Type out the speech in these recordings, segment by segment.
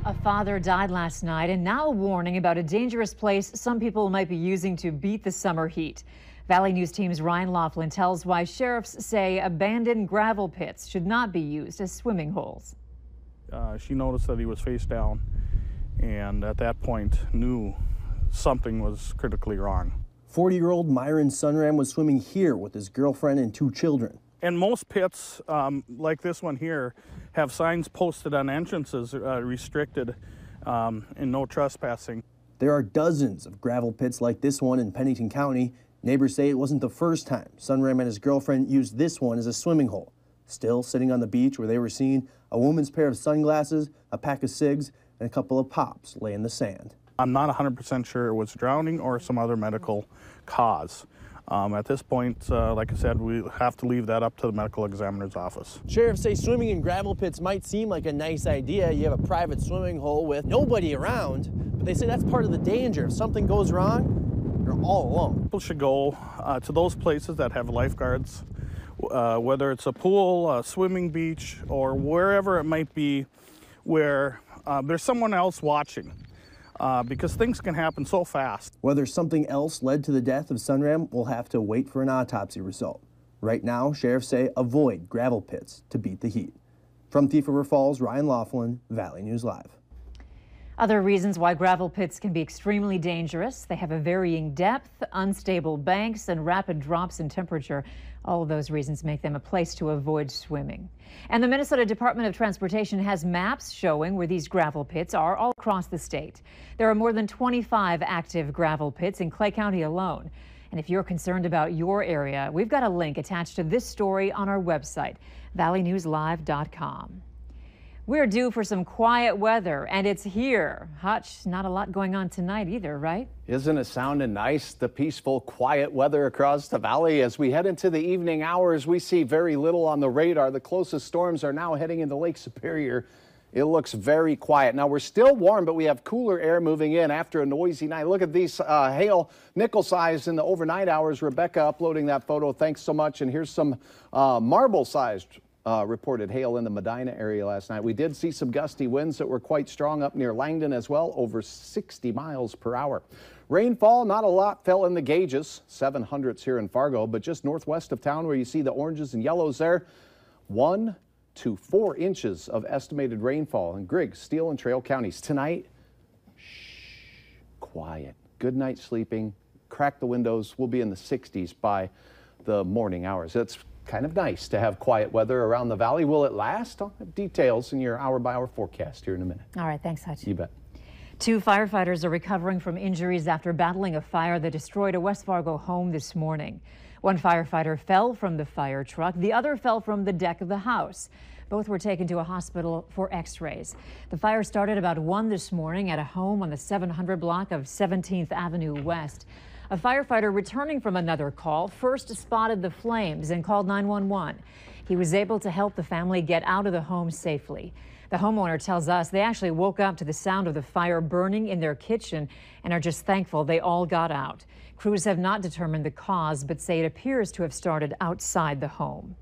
A father died last night, and now a warning about a dangerous place some people might be using to beat the summer heat. Valley News Team's Ryan Laughlin tells why sheriffs say abandoned gravel pits should not be used as swimming holes. She noticed that he was face down, and at that point knew something was critically wrong. 40-year-old Myron Sunram was swimming here with his girlfriend and 2 children. And most pits, like this one here, have signs posted on entrances, restricted and no trespassing. There are dozens of gravel pits like this one in Pennington County. Neighbors say it wasn't the first time Sunram and his girlfriend used this one as a swimming hole. Still sitting on the beach where they were seen, a woman's pair of sunglasses, a pack of cigs, and a couple of pops lay in the sand. I'm not 100% sure it was drowning or some other medical cause. At this point, like I said, we have to leave that up to the medical examiner's office. Sheriffs say swimming in gravel pits might seem like a nice idea. You have a private swimming hole with nobody around, but they say that's part of the danger. If something goes wrong, you're all alone. People should go to those places that have lifeguards, whether it's a pool, a swimming beach, or wherever it might be where there's someone else watching. Because things can happen so fast. Whether something else led to the death of Sunram, we'll have to wait for an autopsy result. Right now, sheriffs say avoid gravel pits to beat the heat. From Thief River Falls, Ryan Laughlin, Valley News Live. Other reasons why gravel pits can be extremely dangerous: they have a varying depth, unstable banks, and rapid drops in temperature. All of those reasons make them a place to avoid swimming. And the Minnesota Department of Transportation has maps showing where these gravel pits are all across the state. There are more than 25 active gravel pits in Clay County alone. And if you're concerned about your area, we've got a link attached to this story on our website, valleynewslive.com. We're due for some quiet weather, and it's here. Hutch, not a lot going on tonight either, right? Isn't it sounding nice, the peaceful, quiet weather across the valley? As we head into the evening hours, we see very little on the radar. The closest storms are now heading into Lake Superior. It looks very quiet. Now, we're still warm, but we have cooler air moving in after a noisy night. Look at these hail, nickel-sized in the overnight hours. Rebecca uploading that photo. Thanks so much. And here's some marble-sized reported hail in the Medina area last night. We did see some gusty winds that were quite strong up near Langdon as well, over 60 miles per hour. Rainfall, not a lot fell in the gauges, 700s here in Fargo, but just northwest of town where you see the oranges and yellows there, 1 to 4 inches of estimated rainfall in Griggs, Steele, and Trail counties. Tonight, quiet. Good night sleeping. Crack the windows. We'll be in the 60s by the morning hours. It's kind of nice to have quiet weather around the valley. Will it last? I'll have details in your hour-by-hour forecast here in a minute. All right, thanks, Hutch. You bet. 2 firefighters are recovering from injuries after battling a fire that destroyed a West Fargo home this morning. One firefighter fell from the fire truck. The other fell from the deck of the house. Both were taken to a hospital for x-rays. The fire started about 1 this morning at a home on the 700 block of 17th Avenue West. A firefighter returning from another call first spotted the flames and called 911. He was able to help the family get out of the home safely. The homeowner tells us they actually woke up to the sound of the fire burning in their kitchen and are just thankful they all got out. Crews have not determined the cause, but say it appears to have started outside the home.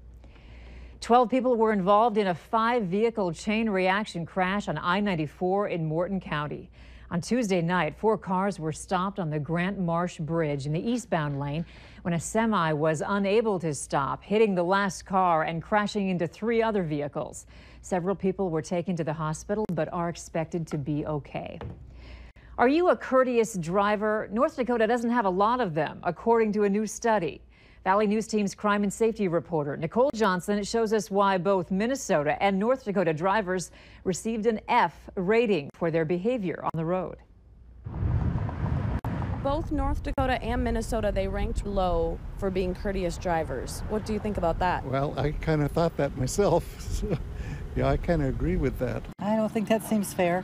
12 people were involved in a 5-vehicle chain reaction crash on I-94 in Morton County. On Tuesday night, 4 cars were stopped on the Grant Marsh Bridge in the eastbound lane when a semi was unable to stop, hitting the last car and crashing into 3 other vehicles. Several people were taken to the hospital but are expected to be okay. Are you a courteous driver? North Dakota doesn't have a lot of them, according to a new study. Valley News Team's crime and safety reporter Nicole Johnson shows us why both Minnesota and North Dakota drivers received an F rating for their behavior on the road. Both North Dakota and Minnesota, they ranked low for being courteous drivers. What do you think about that? Well, I kind of thought that myself. So, yeah, I kind of agree with that. I don't think that seems fair.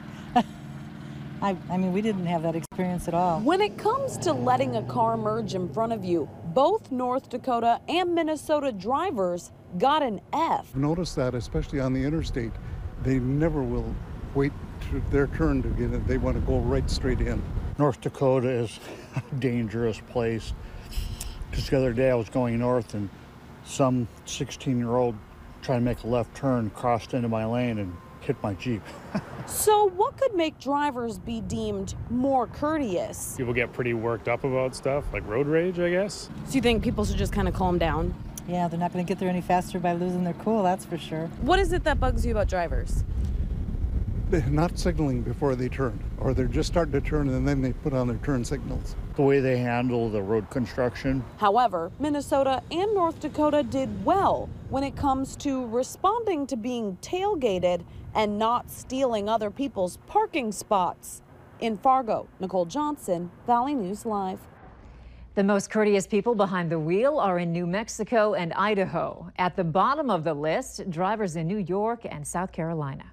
I mean, we didn't have that experience at all. When it comes to letting a car merge in front of you, both North Dakota and Minnesota drivers got an F. Notice that, especially on the interstate, they never will wait to their turn to get in. They want to go right straight in. North Dakota is a dangerous place. Just the other day I was going north and some 16-year-old trying to make a left turn crossed into my lane and hit my Jeep. So what could make drivers be deemed more courteous? People get pretty worked up about stuff, like road rage, I guess. So you think people should just kind of calm down? Yeah, they're not going to get there any faster by losing their cool, that's for sure. What is it that bugs you about drivers? They're not signaling before they turn, or they're just starting to turn and then they put on their turn signals. The way they handle the road construction. However, Minnesota and North Dakota did well when it comes to responding to being tailgated and not stealing other people's parking spots. In Fargo, Nicole Johnson, Valley News Live. The most courteous people behind the wheel are in New Mexico and Idaho. At the bottom of the list, drivers in New York and South Carolina.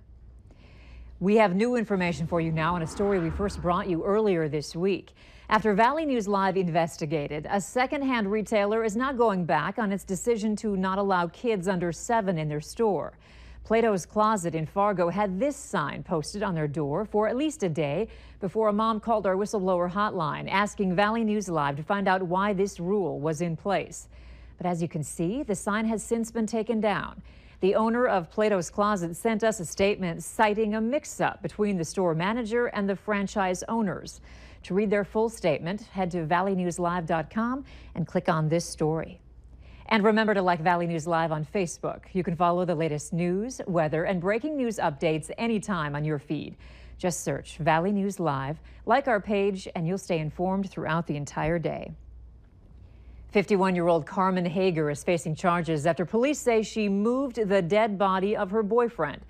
We have new information for you now on a story we first brought you earlier this week. After Valley News Live investigated, a secondhand retailer is now going back on its decision to not allow kids under 7 in their store. Platos Closet in Fargo had this sign posted on their door for at least a day before a mom called our whistleblower hotline asking Valley News Live to find out why this rule was in place. But as you can see, the sign has since been taken down. The owner of Platos Closet sent us a statement citing a mix-up between the store manager and the franchise owners. To read their full statement, head to valleynewslive.com and click on this story. And remember to like Valley News Live on Facebook. You can follow the latest news, weather, and breaking news updates anytime on your feed. Just search Valley News Live, like our page, and you'll stay informed throughout the entire day. 51-year-old Carmen Hager is facing charges after police say she moved the dead body of her boyfriend.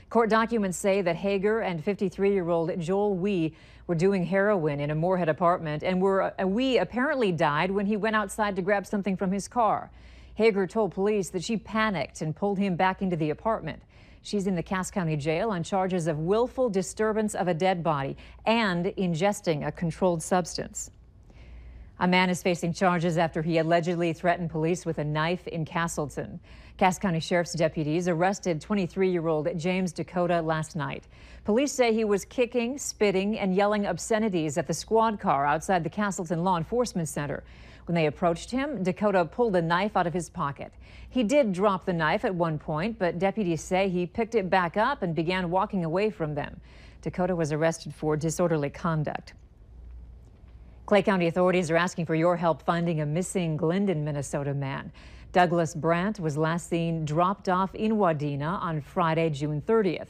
Court documents say that Hager and 53-year-old Joel Wee were doing heroin in a Moorhead apartment, and Wee apparently died when he went outside to grab something from his car. Hager told police that she panicked and pulled him back into the apartment. She's in the Cass County Jail on charges of willful disturbance of a dead body and ingesting a controlled substance. A man is facing charges after he allegedly threatened police with a knife in Castleton. Cass County Sheriff's deputies arrested 23-year-old James Dakota last night. Police say he was kicking, spitting, and yelling obscenities at the squad car outside the Castleton Law Enforcement Center. When they approached him, Dakota pulled a knife out of his pocket. He did drop the knife at one point, but deputies say he picked it back up and began walking away from them. Dakota was arrested for disorderly conduct. Clay County authorities are asking for your help finding a missing Glendon, Minnesota man. Douglas Brandt was last seen dropped off in Wadena on Friday, June 30th.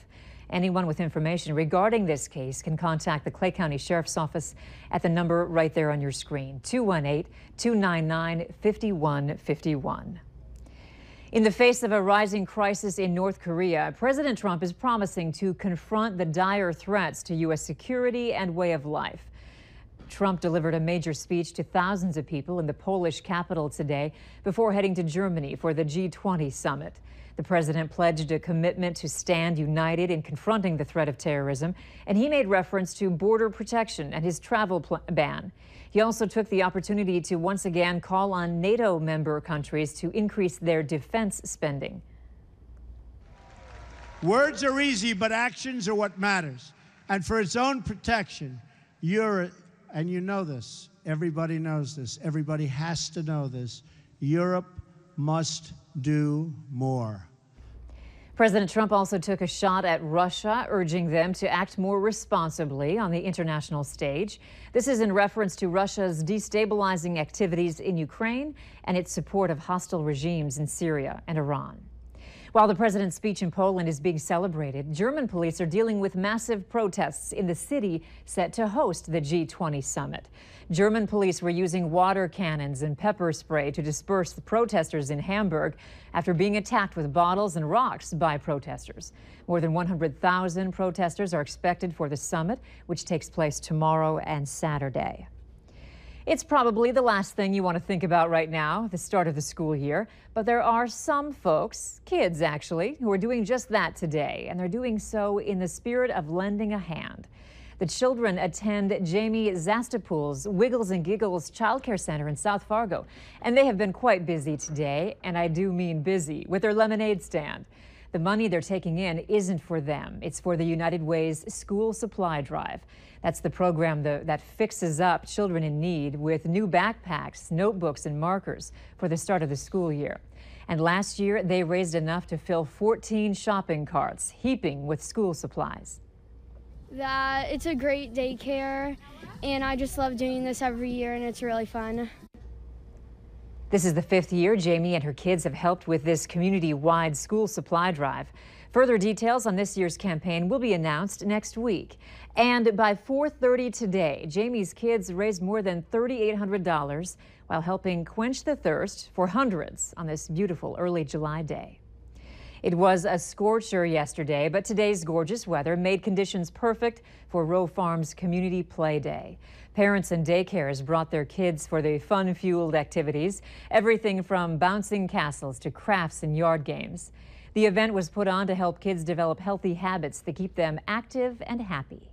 Anyone with information regarding this case can contact the Clay County Sheriff's Office at the number right there on your screen, 218-299-5151. In the face of a rising crisis in North Korea, President Trump is promising to confront the dire threats to U.S. security and way of life. Trump delivered a major speech to thousands of people in the Polish capital today before heading to Germany for the G20 summit. The president pledged a commitment to stand united in confronting the threat of terrorism, and he made reference to border protection and his travel ban. He also took the opportunity to once again call on NATO member countries to increase their defense spending. Words are easy, but actions are what matters. And for its own protection, and you know this, everybody knows this, everybody has to know this, Europe must do more. President Trump also took a shot at Russia, urging them to act more responsibly on the international stage. This is in reference to Russia's destabilizing activities in Ukraine and its support of hostile regimes in Syria and Iran. While the president's speech in Poland is being celebrated, German police are dealing with massive protests in the city set to host the G20 summit. German police were using water cannons and pepper spray to disperse the protesters in Hamburg after being attacked with bottles and rocks by protesters. More than 100,000 protesters are expected for the summit, which takes place tomorrow and Saturday. It's probably the last thing you want to think about right now, the start of the school year, but there are some folks, kids actually, who are doing just that today, and they're doing so in the spirit of lending a hand. The children attend Jamie Zastapool's Wiggles and Giggles Child Care Center in South Fargo, and they have been quite busy today, and I do mean busy, with their lemonade stand. The money they're taking in isn't for them. It's for the United Way's School Supply Drive. That's the program that fixes up children in need with new backpacks, notebooks, and markers for the start of the school year. And last year, they raised enough to fill 14 shopping carts, heaping with school supplies. That it's a great daycare, and I just love doing this every year, and it's really fun. This is the 5th year Jamie and her kids have helped with this community-wide school supply drive. Further details on this year's campaign will be announced next week. And by 4:30 today, Jamie's kids raised more than $3,800 while helping quench the thirst for hundreds on this beautiful early July day. It was a scorcher yesterday, but today's gorgeous weather made conditions perfect for Rowe Farms Community Play Day. Parents and daycares brought their kids for the fun-fueled activities, everything from bouncing castles to crafts and yard games. The event was put on to help kids develop healthy habits that keep them active and happy.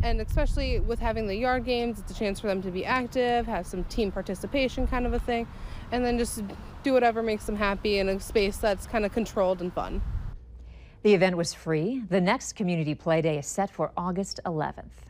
And especially with having the yard games, it's a chance for them to be active, have some team participation kind of a thing, and then just do whatever makes them happy in a space that's kind of controlled and fun. The event was free. The next Community Play Day is set for August 11th.